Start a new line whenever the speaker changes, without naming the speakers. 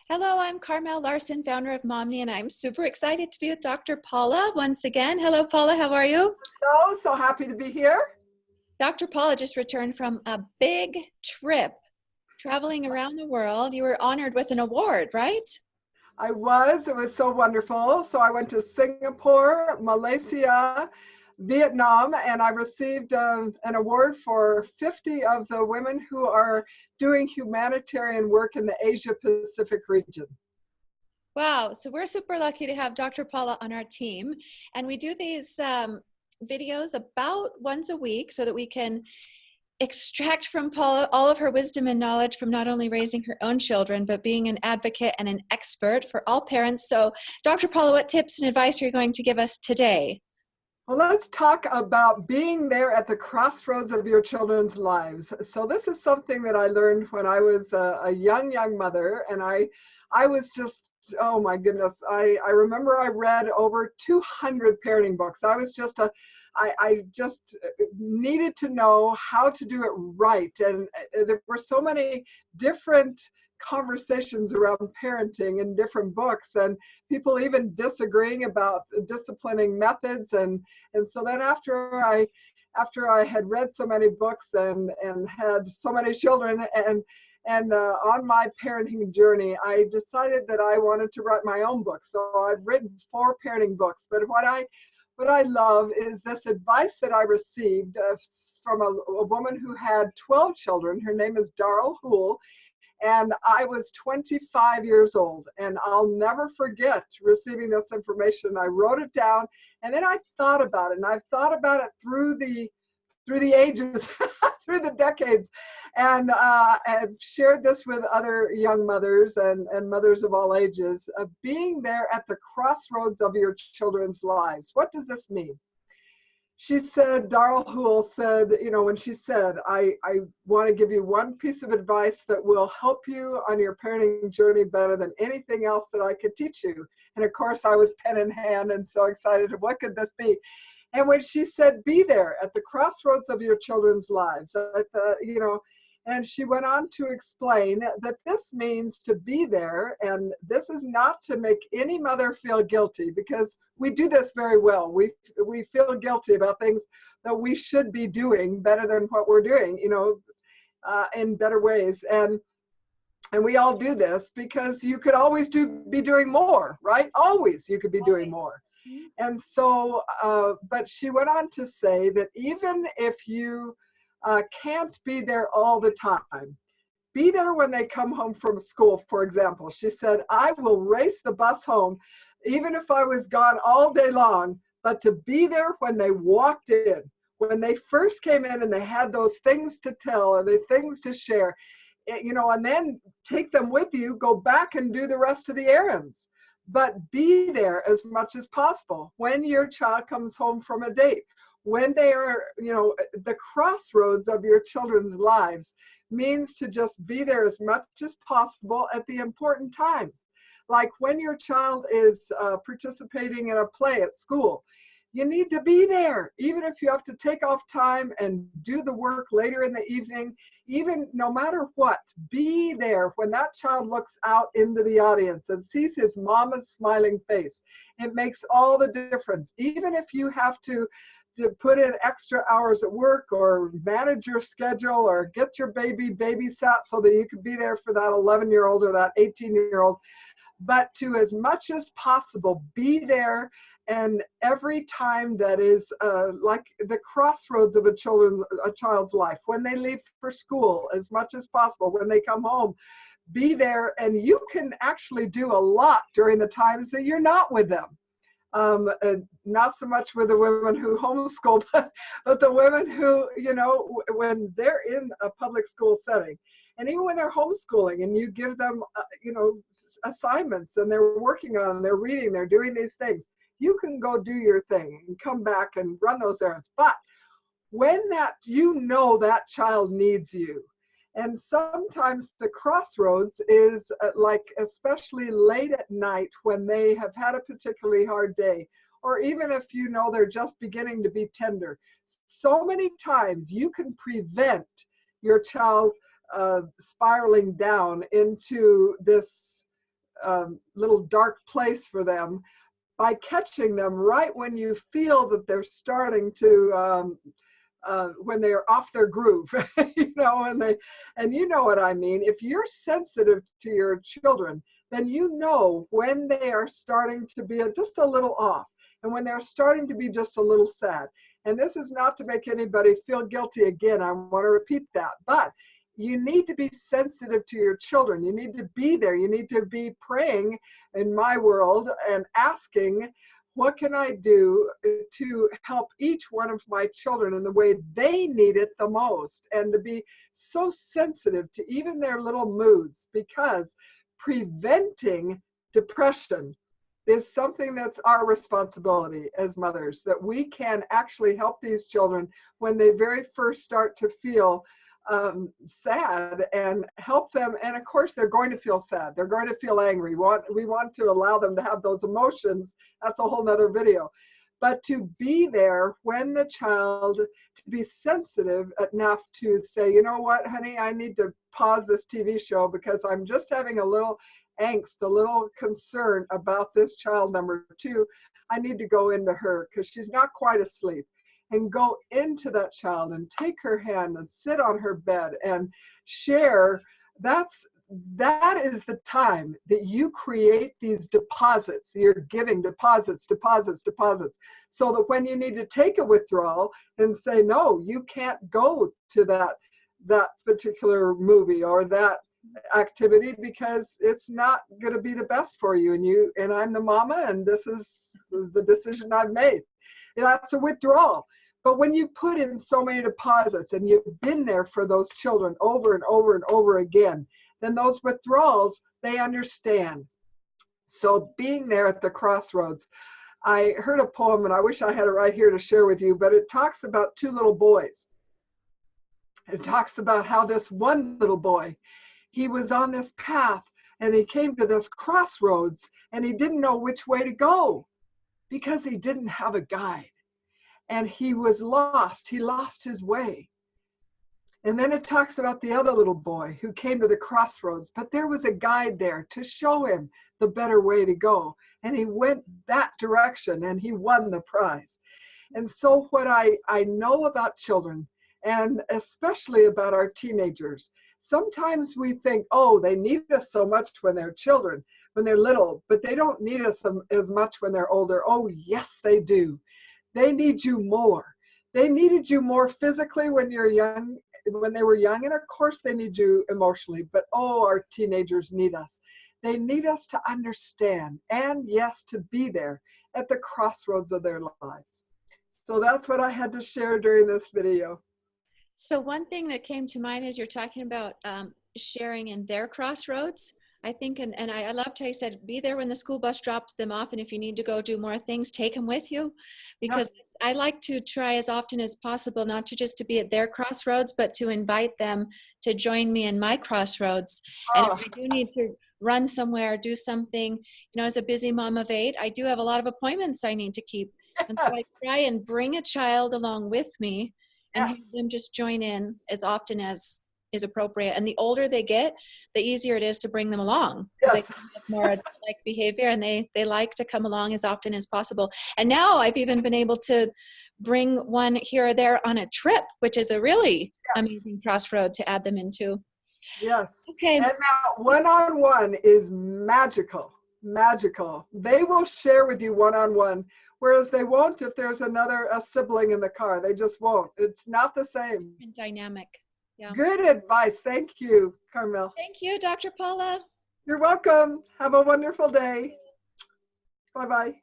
Hello, I'm Karmel Larson, founder of Momney, and I'm super excited to be with Dr. Paula once again. Hello, Paula, how are you?
Oh, so happy to be here.
Dr. Paula just returned from a big trip traveling around the world. You were honored with an award, right?
It was so wonderful. So I went to Singapore, Malaysia, Vietnam, and I received an award for 50 of the women who are doing humanitarian work in the Asia Pacific region.
Wow, so we're super lucky to have Dr. Paula on our team, and we do these videos about once a week so that we can extract from Paula all of her wisdom and knowledge from not only raising her own children, but being an advocate and an expert for all parents. So, Dr. Paula, what tips and advice are you going to give us today?
Well, let's talk about being there at the crossroads of your children's lives. So this is something that I learned when I was a young mother, and I was just, oh my goodness, I remember I read over 200 parenting books. I just needed to know how to do it right, and there were so many different conversations around parenting in different books, and people even disagreeing about disciplining methods, and so then after I had read so many books and had so many children and on my parenting journey, I decided that I wanted to write my own book. So I've written 4 parenting books, but what I love is this advice that I received from a woman who had 12 children. Her name is Darl Hool, and I was 25 years old, and I'll never forget receiving this information. I wrote it down, and then I thought about it, and I've thought about it through the ages, through the decades, and I've shared this with other young mothers and mothers of all ages, being there at the crossroads of your children's lives. What does this mean? She said, Darl Hool said, when she said, I want to give you one piece of advice that will help you on your parenting journey better than anything else that I could teach you. And of course, I was pen in hand and so excited. What could this be? And when she said, be there at the crossroads of your children's lives, and she went on to explain that this means to be there, and this is not to make any mother feel guilty, because we do this very well. We feel guilty about things that we should be doing better than what we're doing, in better ways. And we all do this because you could always be doing more, right? Always you could be doing more. And so, but she went on to say that even if you can't be there all the time, be there when they come home from school, for example. She said, I will race the bus home, even if I was gone all day long, but to be there when they walked in, when they first came in and they had those things to tell and the things to share, and then take them with you, go back and do the rest of the errands. But be there as much as possible when your child comes home from a date, when they are, the crossroads of your children's lives means to just be there as much as possible at the important times. Like when your child is participating in a play at school, you need to be there, even if you have to take off time and do the work later in the evening, even no matter what, be there when that child looks out into the audience and sees his mama's smiling face. It makes all the difference. Even if you have to put in extra hours at work or manage your schedule or get your baby babysat so that you can be there for that 11-year-old or that 18-year-old, but to as much as possible be there. And every time that is like the crossroads of a child's life, when they leave for school, as much as possible, when they come home, be there. And you can actually do a lot during the times that you're not with them. Not so much with the women who homeschool, but the women who, when they're in a public school setting, and even when they're homeschooling and you give them, assignments and they're working on, they're reading, they're doing these things, you can go do your thing and come back and run those errands. But when that child needs you, and sometimes the crossroads is like, especially late at night when they have had a particularly hard day, or even if they're just beginning to be tender. So many times you can prevent your child spiraling down into this little dark place for them by catching them right when you feel that they're starting to when they're off their groove, and you know what I mean. If you're sensitive to your children, then you know when they are starting to be just a little off, and when they're starting to be just a little sad. And this is not to make anybody feel guilty again, I want to repeat that, but you need to be sensitive to your children. You need to be there. You need to be praying in my world and asking, what can I do to help each one of my children in the way they need it the most? And to be so sensitive to even their little moods, because preventing depression is something that's our responsibility as mothers, that we can actually help these children when they very first start to feel sad, and help them. And of course they're going to feel sad, they're going to feel angry. We want to allow them to have those emotions. That's a whole nother video. But to be there when the child, to be sensitive enough to say, you know what, honey, I need to pause this TV show because I'm just having a little angst, a little concern about this child number 2. I need to go into her because she's not quite asleep. And go into that child and take her hand and sit on her bed and share. That is the time that you create these deposits. You're giving deposits, so that when you need to take a withdrawal and say, no, you can't go to that particular movie or that activity because it's not going to be the best for you. And I'm the mama, and this is the decision I've made. That's a withdrawal. But when you put in so many deposits and you've been there for those children over and over and over again, then those withdrawals, they understand. So being there at the crossroads, I heard a poem, and I wish I had it right here to share with you, but it talks about 2 little boys. It talks about how this one little boy, he was on this path and he came to this crossroads and he didn't know which way to go because he didn't have a guide. And he was lost. He lost his way. And then it talks about the other little boy who came to the crossroads, but there was a guide there to show him the better way to go. And he went that direction and he won the prize. And so what I know about children, and especially about our teenagers, sometimes we think, oh, they need us so much when they're children, when they're little, but they don't need us as much when they're older. Oh, yes, they do. They need you more. They needed you more physically when you're young, when they were young, and of course they need you emotionally, but oh, our teenagers need us. They need us to understand, and yes, to be there at the crossroads of their lives. So that's what I had to share during this video.
So one thing that came to mind as you're talking about sharing in their crossroads, I think, and I loved how you said, be there when the school bus drops them off, and if you need to go do more things, take them with you, because I like to try as often as possible, not to just to be at their crossroads, but to invite them to join me in my crossroads. And if I do need to run somewhere, do something, as a busy mom of 8, I do have a lot of appointments I need to keep. And so I try and bring a child along with me and have them just join in as often as is appropriate. And the older they get, the easier it is to bring them along. They have more like behavior, and they like to come along as often as possible. And now I've even been able to bring one here or there on a trip, which is a really amazing crossroad to add them into.
Yes.
Okay.
And now one-on-one is magical. They will share with you one-on-one, whereas they won't if there's a sibling in the car. They just won't. It's not the same.
Dynamic. Yeah.
Good advice. Thank you, Karmel.
Thank you, Dr. Paula.
You're welcome. Have a wonderful day. Bye-bye.